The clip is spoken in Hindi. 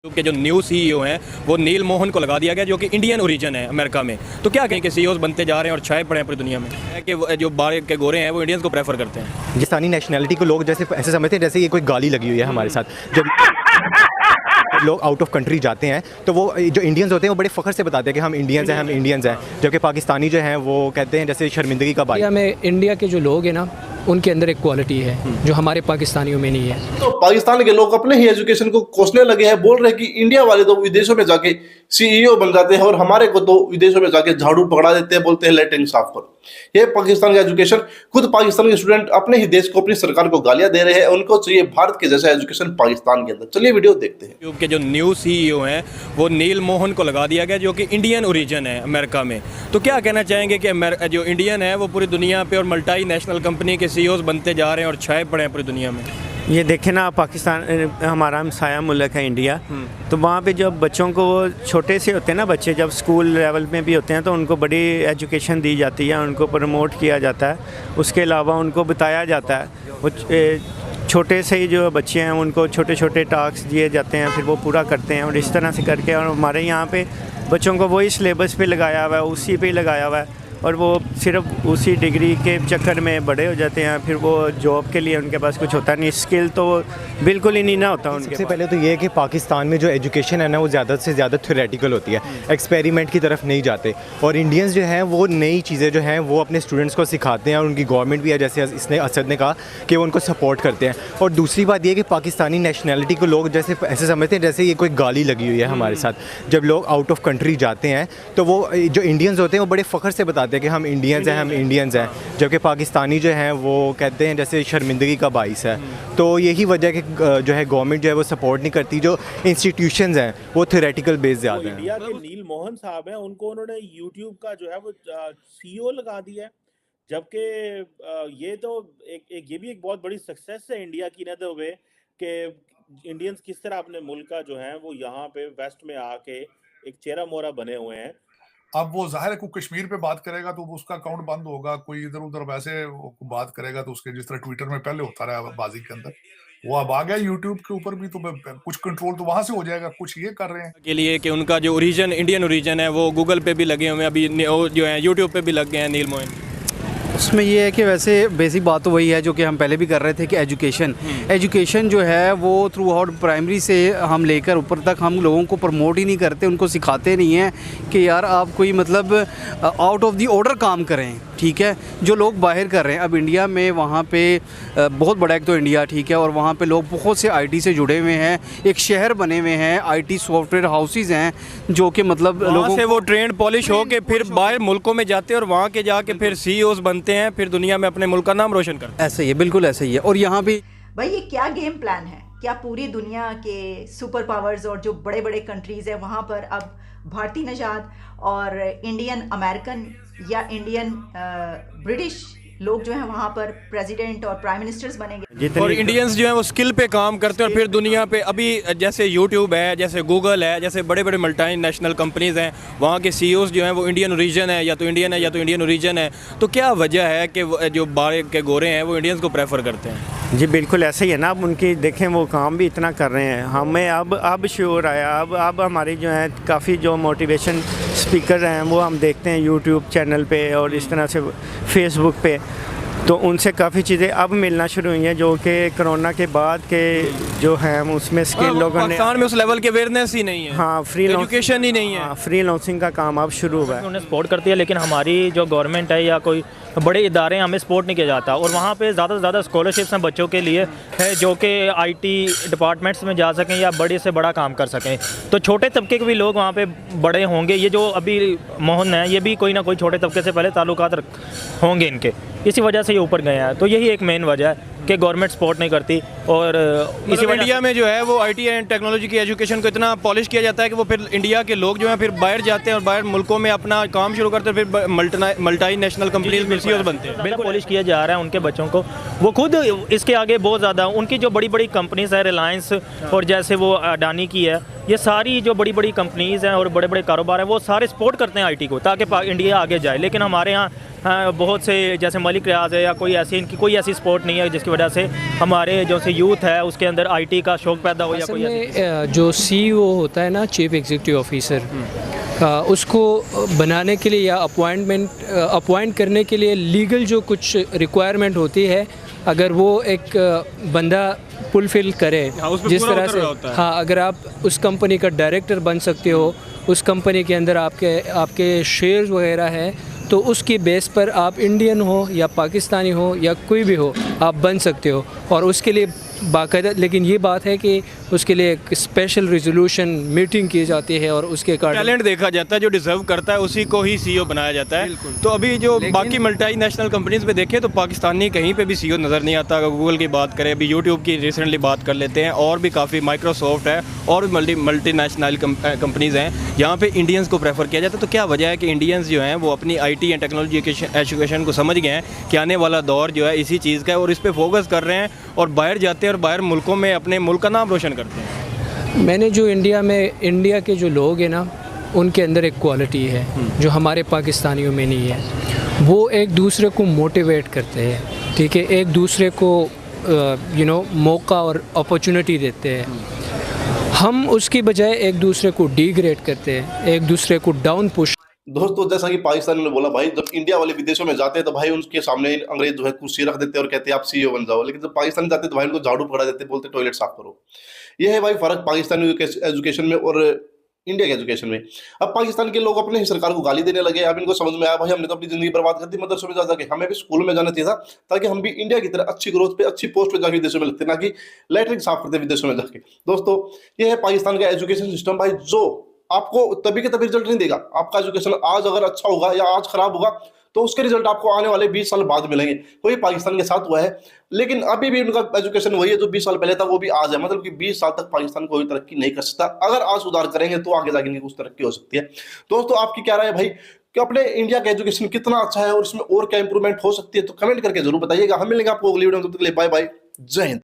के जो न्यू सीईओ हैं वो नील मोहन को लगा दिया गया, जो कि इंडियन ओरिजिन है अमेरिका में। तो क्या कहें कि सीईओ बनते जा रहे हैं और छाए पड़े हैं पूरी दुनिया में, है कि जो बाहर के गोरे हैं वो इंडियंस को प्रेफर करते हैं। पाकिस्तानी नेशनैलिटी को लोग जैसे ऐसे समझते हैं जैसे ये कोई गाली लगी हुई है हमारे साथ। जब लोग आउट ऑफ कंट्री जाते हैं तो वो जो इंडियंस होते हैं वो बड़े फ़ख्र से बताते हैं कि हम इंडियंस हैं, जबकि पाकिस्तानी जो हैं वो कहते हैं जैसे शर्मिंदगी का बात। इंडिया के जो लोग हैं ना, उनके अंदर एक क्वालिटी है जो हमारे पाकिस्तानियों में नहीं है। तो पाकिस्तान के लोग अपने ही एजुकेशन को कोसने लगे हैं, बोल रहे हैं कि इंडिया वाले तो विदेशों में जाके सीईओ बन जाते हैं और हमारे को तो विदेशों में जाके झाड़ू पकड़ा देते हैं, बोलते हैं लेटरिन साफ करो। ये पाकिस्तान का एजुकेशन, खुद पाकिस्तान के स्टूडेंट अपने ही देश को, अपनी सरकार को गालियां दे रहे हैं। उनको चाहिए भारत के जैसा एजुकेशन पाकिस्तान के अंदर। चलिए वीडियो देखते हैं। यूट्यूब के जो न्यू सीईओ हैं वो नील मोहन को लगा दिया गया, जो कि इंडियन ओरिजिन है अमेरिका में। तो क्या कहना चाहेंगे कि जो इंडियन है वो पूरी दुनिया पे और मल्टी नेशनल कंपनी के सीईओ बनते जा रहे हैं और छाए पड़े हैं पूरी दुनिया में। ये देखें ना, पाकिस्तान हमारा हमसाया मुल्क है इंडिया, तो वहाँ पे जब बच्चों को छोटे से होते हैं ना, बच्चे जब स्कूल लेवल में भी होते हैं तो उनको बड़ी एजुकेशन दी जाती है, उनको प्रमोट किया जाता है। उसके अलावा उनको बताया जाता है, वो छोटे से ही जो बच्चे हैं उनको छोटे छोटे टास्क दिए जाते हैं, फिर वो पूरा करते हैं और इस तरह से करके। और हमारे यहाँ पे बच्चों को वही सिलेबस पे लगाया हुआ है, उसी पे लगाया हुआ है, और वो सिर्फ उसी डिग्री के चक्कर में बड़े हो जाते हैं। फिर वो जॉब के लिए उनके पास कुछ होता नहीं, स्किल तो बिल्कुल ही नहीं ना होता उनके। सबसे पहले तो ये है कि पाकिस्तान में जो एजुकेशन है ना वो ज़्यादा से ज़्यादा थ्योरेटिकल होती है, एक्सपेरिमेंट की तरफ नहीं जाते। और इंडियंस जो हैं वो नई चीज़ें जो हैं वो अपने स्टूडेंट्स को सिखाते हैं, और उनकी गवर्नमेंट भी है, जैसे इसने असद ने कहा कि वो उनको सपोर्ट करते हैं। और दूसरी बात ये कि पाकिस्तानी नेशनैलिटी को लोग जैसे ऐसे समझते हैं जैसे ये कोई गाली लगी हुई है हमारे साथ। जब लोग आउट ऑफ कंट्री जाते हैं तो वो जो इंडियंस होते हैं वो बड़े फ़ख्र से बताते हैं कि हम इंडियंस हैं, जबकि पाकिस्तानी जो हैं वो कहते हैं जैसे शर्मिंदगी का बाइस है। तो यही वजह कि जो है गवर्नमेंट जो है वो सपोर्ट नहीं करती, जो इंस्टीट्यूशंस हैं वो थ्योरेटिकल बेस ज़्यादा हैं। इंडिया के नील मोहन साहब हैं, उनको उन्होंने यूट्यूब का जो है वो सीईओ लगा दिया है, जबकि ये तो ये भी एक बहुत बड़ी सक्सेस है इंडिया की, न तो वे कि इंडियंस किस तरह अपने मुल्क का जो है वो यहाँ पे वेस्ट में आके एक चेहरा मोहरा बने हुए हैं। अब वो जाहिर है कोई कश्मीर पे बात करेगा तो उसका अकाउंट बंद होगा, कोई इधर उधर वैसे बात करेगा तो उसके, जिस तरह ट्विटर में पहले होता रहा बाजी के अंदर, वो अब आ गया यूट्यूब के ऊपर भी, तो कुछ कंट्रोल तो वहां से हो जाएगा। कुछ ये कर रहे हैं के लिए कि उनका जो ओरिजिन इंडियन ओरिजिन है वो गूगल पे भी लगे हुए हैं, अभी जो है यूट्यूब पे भी लग गए हैं नील मोहन। उसमें ये है कि वैसे बेसिक बात तो वही है जो कि हम पहले भी कर रहे थे कि एजुकेशन जो है वो थ्रू आउट प्राइमरी से हम लेकर ऊपर तक हम लोगों को प्रमोट ही नहीं करते, उनको सिखाते नहीं हैं कि यार आप कोई मतलब आउट ऑफ द ऑर्डर काम करें, ठीक है, जो लोग बाहर कर रहे हैं। अब इंडिया में वहाँ पे बहुत बड़ा एक तो इंडिया, ठीक है, और वहाँ पे लोग बहुत से आईटी से जुड़े हुए हैं, एक शहर बने हुए हैं, आईटी सॉफ्टवेयर हाउसेज हैं जो कि मतलब लोगों से वो ट्रेंड पॉलिश हो के फिर बाहर मुल्कों में जाते हैं और वहाँ के जाके फिर सीईओ बनते हैं, फिर दुनिया में अपने मुल्क का नाम रोशन करते हैं। ऐसे ही है, बिल्कुल ऐसे ही है। और यहाँ भी भाई ये क्या गेम प्लान है? क्या पूरी दुनिया के सुपर पावर्स और जो बड़े बड़े कंट्रीज है वहाँ पर अब भारतीय नजाद और इंडियन अमेरिकन या इंडियन ब्रिटिश लोग जो हैं वहाँ पर प्रेसिडेंट और प्राइम मिनिस्टर्स बनेंगे, और इंडियंस जो हैं वो स्किल पे काम करते हैं। और फिर दुनिया पे अभी जैसे यूट्यूब है, जैसे गूगल है, जैसे बड़े बड़े मल्टी नेशनल कंपनीज हैं, वहाँ के सीईओज जो हैं वो इंडियन ओरिजिन है, या तो इंडियन ओरिजिन है। तो क्या वजह है कि जो बाहर के गोरे हैं वो इंडियंस को प्रेफर करते हैं? जी बिल्कुल ऐसे ही है ना। अब उनकी देखें वो काम भी इतना कर रहे हैं, हमें अब श्योर आया, अब हमारी जो है काफ़ी जो मोटिवेशन स्पीकर हैं वो हम देखते हैं यूट्यूब चैनल पे और इस तरह से फेसबुक पे, तो उनसे काफ़ी चीज़ें अब मिलना शुरू हुई हैं जो कि कोरोना के बाद के जो हैं उसमें स्किल लोगों ने, पाकिस्तान में उस लेवल की अवेयरनेस ही नहीं है। हाँ, फ्री एजुकेशन ही नहीं है। हाँ, फ्री लॉन्चिंग का काम अब शुरू हुआ है। उन्हें सपोर्ट करती है, लेकिन हमारी जो गवर्नमेंट है या कोई बड़े इदारे हैं हमें सपोर्ट नहीं किया जाता। और वहाँ पे ज़्यादा से ज़्यादा स्कॉलरशिप्स हैं बच्चों के लिए है जो कि आईटी डिपार्टमेंट्स में जा सकें या बड़े से बड़ा काम कर सकें। तो छोटे तबके के भी लोग वहाँ पे बड़े होंगे। ये जो अभी मोहन है ये भी कोई ना कोई छोटे तबके से पहले ताल्लुकात होंगे इनके, इसी वजह से ये ऊपर गए हैं। तो यही एक मेन वजह है कि गवर्नमेंट सपोर्ट नहीं करती। और इसी इंडिया में जो है वो आईटी एंड टेक्नोलॉजी की एजुकेशन को इतना पॉलिश किया जाता है कि वो फिर इंडिया के लोग जो हैं फिर बाहर जाते हैं और बाहर मुल्कों में अपना काम शुरू करते हैं, फिर मल्टी नेशनल कंपनीज में सीईओ बनते हैं। बिल्कुल पॉलिश किया जा रहा है उनके बच्चों को। वो खुद इसके आगे बहुत ज़्यादा उनकी जो बड़ी बड़ी कंपनीज है, रिलायंस और जैसे वो अडानी की है, ये सारी जो बड़ी बड़ी कंपनीज़ हैं और बड़े बड़े कारोबार हैं वो सारे सपोर्ट करते हैं आईटी को ताकि इंडिया आगे जाए। लेकिन हमारे यहाँ बहुत से जैसे मलिक रियाज है या कोई ऐसी इनकी कोई ऐसी सपोर्ट नहीं है जिसकी वजह से हमारे जो से यूथ है उसके अंदर आईटी का शौक पैदा हो या असल कोई ऐसी में जो सीईओ होता है ना, चीफ एग्जीक्यूटिव ऑफिसर, उसको बनाने के लिए या अपॉइंट करने के लिए लीगल जो कुछ रिक्वायरमेंट होती है, अगर वो एक बंदा फुलफिल करे उस पे जिस पूरा तरह उतर से, रहा होता है। हाँ, अगर आप उस कंपनी का डायरेक्टर बन सकते हो, उस कंपनी के अंदर आपके शेयर्स वगैरह हैं, तो उसकी बेस पर आप इंडियन हो या पाकिस्तानी हो या कोई भी हो, आप बन सकते हो। और उसके लिए बाकायदा, लेकिन ये बात है कि उसके लिए एक स्पेशल रिजोल्यूशन मीटिंग की जाती है और उसके कारण टैलेंट देखा जाता है, जो डिजर्व करता है उसी को ही सीईओ बनाया जाता है। तो अभी जो बाकी मल्टीनेशनल कंपनीज पे देखें तो पाकिस्तानी कहीं पे भी सीईओ नज़र नहीं आता। अगर गूगल की बात करें, अभी यूट्यूब की रिसेंटली बात कर लेते हैं, और भी काफ़ी माइक्रोसॉफ्ट है और भी मल्टीनेशनल कंपनीज़ हैं, यहाँ पे इंडियंस को प्रेफर किया जाता है। तो क्या वजह है कि इंडियंस जो हैं वो अपनी IT एंड टेक्नोलॉजी एजुकेशन को समझ गए हैं कि आने वाला दौर जो है इसी चीज़ का है और इस पर फोकस कर रहे हैं और बाहर जाते हैं और बाहर मुल्कों में अपने मुल्क का नाम रोशन करते हैं? मैंने जो इंडिया के जो लोग हैं ना, उनके अंदर एक क्वालिटी है जो हमारे पाकिस्तानियों में नहीं है। वो एक दूसरे को मोटिवेट करते हैं, ठीक है, एक दूसरे को मौका और अपॉर्चुनिटी देते हैं। हम उसकी बजाय एक दूसरे को डिग्रेड करते हैं, एक दूसरे को डाउन पुश। दोस्तों, जैसा कि पाकिस्तान ने बोला, भाई जब इंडिया वाले विदेशों में जाते हैं तो भाई उनके सामने अंग्रेज जो है कुर्सी रख देते हैं और कहते हैं आप सीईओ बन जाओ। लेकिन जब पाकिस्तान जाते हैं तो भाई उनको झाड़ू पकड़ा देते हैं, बोलते टॉयलेट साफ करो। ये है भाई फर्क पाकिस्तानी एजुकेशन में और इंडिया के एजुकेशन में। अब पाकिस्तान के लोग अपने ही सरकार को गाली देने लगे। अब इनको समझ में आया भाई हमने तो अपनी जिंदगी बर्बाद कर दी मदरसों में जा के, हमें भी स्कूल में जाना चाहिए था ताकि हम भी इंडिया की तरह अच्छी ग्रोथ पे, अच्छी पोस्ट पे जाके विदेशों में लगते, ना कि लैटरिन साफ करते विदेशों में जाके। दोस्तों, ये है पाकिस्तान का एजुकेशन सिस्टम भाई, जो आपको तभी के तभी रिजल्ट नहीं देगा। आपका एजुकेशन आज अगर अच्छा होगा या आज खराब होगा तो उसके रिजल्ट आपको आने वाले 20 साल बाद मिलेंगे। वही पाकिस्तान के साथ हुआ है, लेकिन अभी भी उनका एजुकेशन वही है जो 20 साल पहले था, वो भी आज है। मतलब कि 20 साल तक पाकिस्तान कोई तरक्की नहीं कर सकता। अगर आज सुधार करेंगे तो आगे जाके कुछ तरक्की हो सकती है। दोस्तों, आपकी क्या राय है भाई कि अपने इंडिया का एजुकेशन कितना अच्छा है और इसमें और क्या इंप्रूवमेंट हो सकती है? तो कमेंट करके जरूर बताइएगा। हम मिलेंगे आपको अगली वीडियो में, तब तक के लिए बाय बाय, जय हिंद।